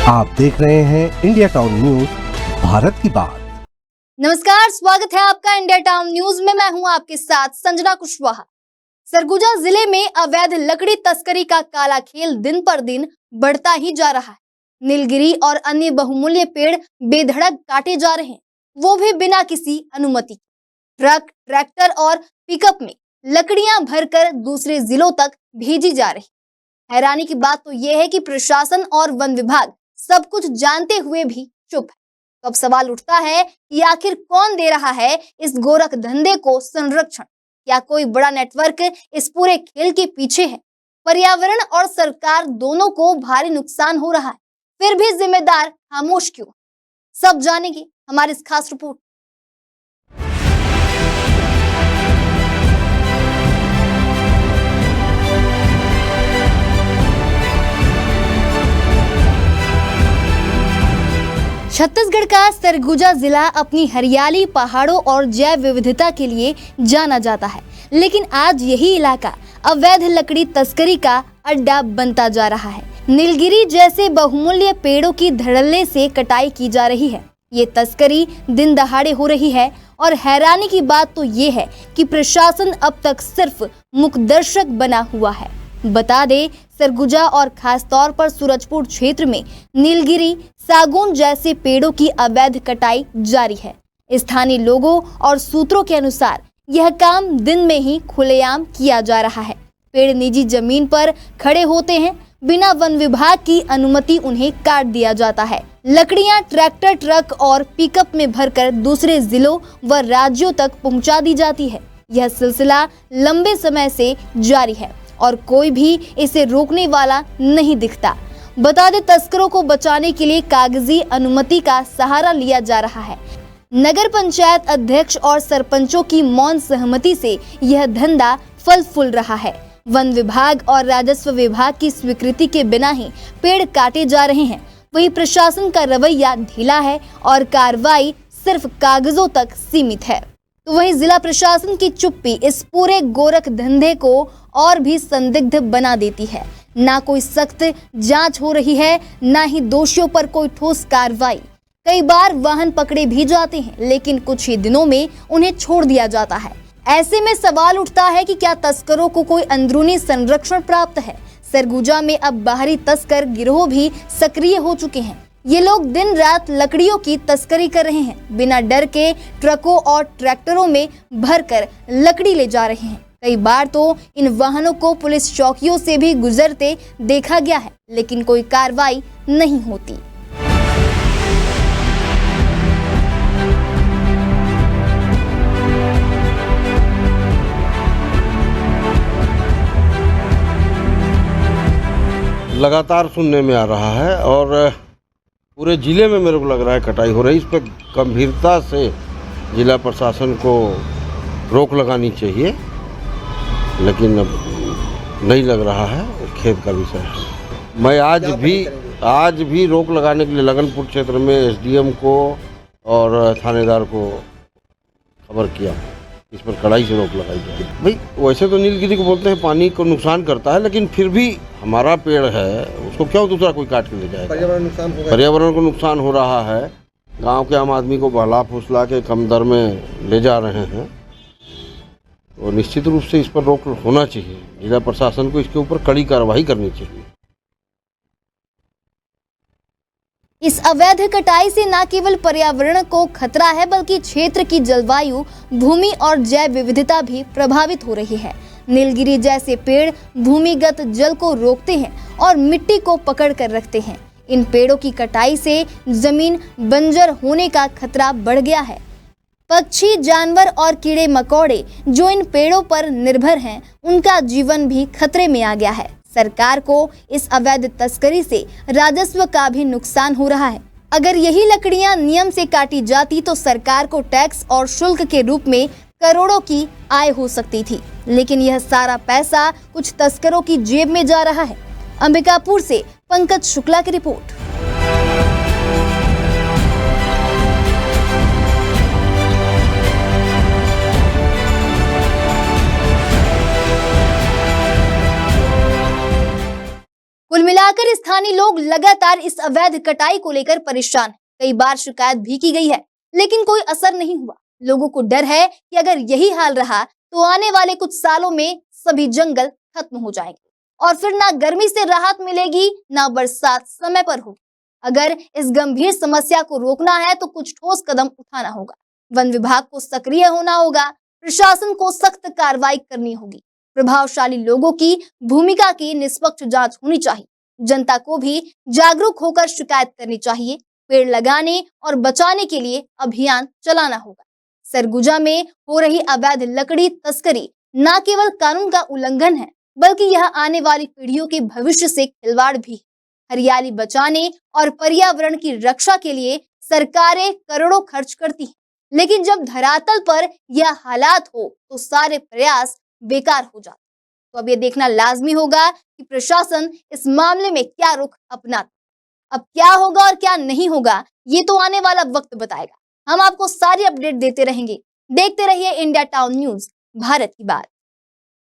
आप देख रहे हैं इंडिया टाउन न्यूज, भारत की बात। नमस्कार, स्वागत है आपका इंडिया टाउन न्यूज में। मैं हूं आपके साथ संजना कुशवाहा। सरगुजा जिले में अवैध लकड़ी तस्करी का काला खेल दिन पर दिन बढ़ता ही जा रहा है। नीलगिरी और अन्य बहुमूल्य पेड़ बेधड़क काटे जा रहे हैं, वो भी बिना किसी अनुमति के। ट्रक, ट्रैक्टर और पिकअप में लकड़ियां भरकर दूसरे जिलों तक भेजी जा रही। हैरानी की बात तो यह है कि प्रशासन और वन विभाग सब कुछ जानते हुए भी चुप है। तो अब सवाल उठता है कि आखिर कौन दे रहा है इस गोरख धंधे को संरक्षण? क्या कोई बड़ा नेटवर्क इस पूरे खेल के पीछे है? पर्यावरण और सरकार दोनों को भारी नुकसान हो रहा है, फिर भी जिम्मेदार खामोश क्यों? सब जानेंगे हमारी इस खास रिपोर्ट। छत्तीसगढ़ का सरगुजा जिला अपनी हरियाली, पहाड़ों और जैव विविधता के लिए जाना जाता है, लेकिन आज यही इलाका अवैध लकड़ी तस्करी का अड्डा बनता जा रहा है। नीलगिरी जैसे बहुमूल्य पेड़ों की धड़ल्ले से कटाई की जा रही है। ये तस्करी दिन दहाड़े हो रही है और हैरानी की बात तो ये है कि प्रशासन अब तक सिर्फ मुखदर्शक बना हुआ है। बता दे, सरगुजा और खास तौर पर सूरजपुर क्षेत्र में नीलगिरी, सागौन जैसे पेड़ों की अवैध कटाई जारी है। स्थानीय लोगों और सूत्रों के अनुसार यह काम दिन में ही खुलेआम किया जा रहा है। पेड़ निजी जमीन पर खड़े होते हैं, बिना वन विभाग की अनुमति उन्हें काट दिया जाता है। लकड़ियां ट्रैक्टर, ट्रक और पिकअप में भरकर दूसरे जिलों व राज्यों तक पहुंचा दी जाती है। यह सिलसिला लंबे समय से जारी है और कोई भी इसे रोकने वाला नहीं दिखता। बता दें, तस्करों को बचाने के लिए कागजी अनुमति का सहारा लिया जा रहा है। नगर पंचायत अध्यक्ष और सरपंचों की मौन सहमति से यह धंधा फल फूल रहा है। वन विभाग और राजस्व विभाग की स्वीकृति के बिना ही पेड़ काटे जा रहे हैं। वहीं प्रशासन का रवैया ढीला है और कार्रवाई सिर्फ कागजों तक सीमित है। तो वहीं जिला प्रशासन की चुप्पी इस पूरे गोरख धंधे को और भी संदिग्ध बना देती है। ना कोई सख्त जांच हो रही है, ना ही दोषियों पर कोई ठोस कार्रवाई। कई बार वाहन पकड़े भी जाते हैं, लेकिन कुछ ही दिनों में उन्हें छोड़ दिया जाता है। ऐसे में सवाल उठता है कि क्या तस्करों को कोई अंदरूनी संरक्षण प्राप्त है? सरगुजा में अब बाहरी तस्कर गिरोह भी सक्रिय हो चुके हैं। ये लोग दिन रात लकड़ियों की तस्करी कर रहे हैं। बिना डर के ट्रकों और ट्रैक्टरों में भरकर लकड़ी ले जा रहे हैं। कई बार तो इन वाहनों को पुलिस चौकियों से भी गुजरते देखा गया है, लेकिन कोई कार्रवाई नहीं होती। लगातार सुनने में आ रहा है और पूरे ज़िले में मेरे को लग रहा है कटाई हो रही है। इस पर गंभीरता से जिला प्रशासन को रोक लगानी चाहिए, लेकिन अब नहीं लग रहा है। खेद का विषय है। मैं आज भी रोक लगाने के लिए लगनपुर क्षेत्र में एसडीएम को और थानेदार को खबर किया, इस पर कड़ाई से रोक लगाई जाए। भाई वैसे तो नीलगिरी को बोलते हैं पानी को नुकसान करता है, लेकिन फिर भी हमारा पेड़ है, उसको क्यों दूसरा कोई काट के ले जाएगा? पर्यावरण को नुकसान हो रहा है। गांव के आम आदमी को बहला फुसला के कम दर में ले जा रहे हैं, तो निश्चित रूप से इस पर रोक होना चाहिए। जिला प्रशासन को इसके ऊपर कड़ी कार्रवाई करनी चाहिए। इस अवैध कटाई से न केवल पर्यावरण को खतरा है, बल्कि क्षेत्र की जलवायु, भूमि और जैव विविधता भी प्रभावित हो रही है। नीलगिरी जैसे पेड़ भूमिगत जल को रोकते हैं और मिट्टी को पकड़ कर रखते हैं। इन पेड़ों की कटाई से जमीन बंजर होने का खतरा बढ़ गया है। पक्षी, जानवर और कीड़े मकोड़े जो इन पेड़ों पर निर्भर हैं, उनका जीवन भी खतरे में आ गया है। सरकार को इस अवैध तस्करी से राजस्व का भी नुकसान हो रहा है। अगर यही लकड़ियां नियम से काटी जाती तो सरकार को टैक्स और शुल्क के रूप में करोड़ों की आय हो सकती थी, लेकिन यह सारा पैसा कुछ तस्करों की जेब में जा रहा है। अंबिकापुर से पंकज शुक्ला की रिपोर्ट। कुल मिलाकर स्थानीय लोग लगातार इस अवैध कटाई को लेकर परेशान हैं। कई बार शिकायत भी की गई है, लेकिन कोई असर नहीं हुआ। लोगों को डर है कि अगर यही हाल रहा तो आने वाले कुछ सालों में सभी जंगल खत्म हो जाएंगे और फिर ना गर्मी से राहत मिलेगी, ना बरसात समय पर होगी। अगर इस गंभीर समस्या को रोकना है तो कुछ ठोस कदम उठाना होगा। वन विभाग को सक्रिय होना होगा, प्रशासन को सख्त कार्रवाई करनी होगी, प्रभावशाली लोगों की भूमिका की निष्पक्ष जांच होनी चाहिए, जनता को भी जागरूक होकर शिकायत करनी चाहिए, पेड़ लगाने और बचाने के लिए अभियान चलाना होगा। सरगुजा में हो रही अवैध लकड़ी तस्करी न केवल कानून का उल्लंघन है, बल्कि यह आने वाली पीढ़ियों के भविष्य से खिलवाड़ भी है। हरियाली बचाने और पर्यावरण की रक्षा के लिए सरकारें करोड़ों खर्च करती हैं, लेकिन जब धरातल पर यह हालात हो तो सारे प्रयास बेकार हो जाते। तो अब ये देखना लाजमी होगा कि प्रशासन इस मामले में क्या रुख अपनाता। अब क्या होगा और क्या नहीं होगा, ये तो आने वाला वक्त बताएगा। हम आपको सारी अपडेट देते रहेंगे। देखते रहिए इंडिया टाउन न्यूज, भारत की बात।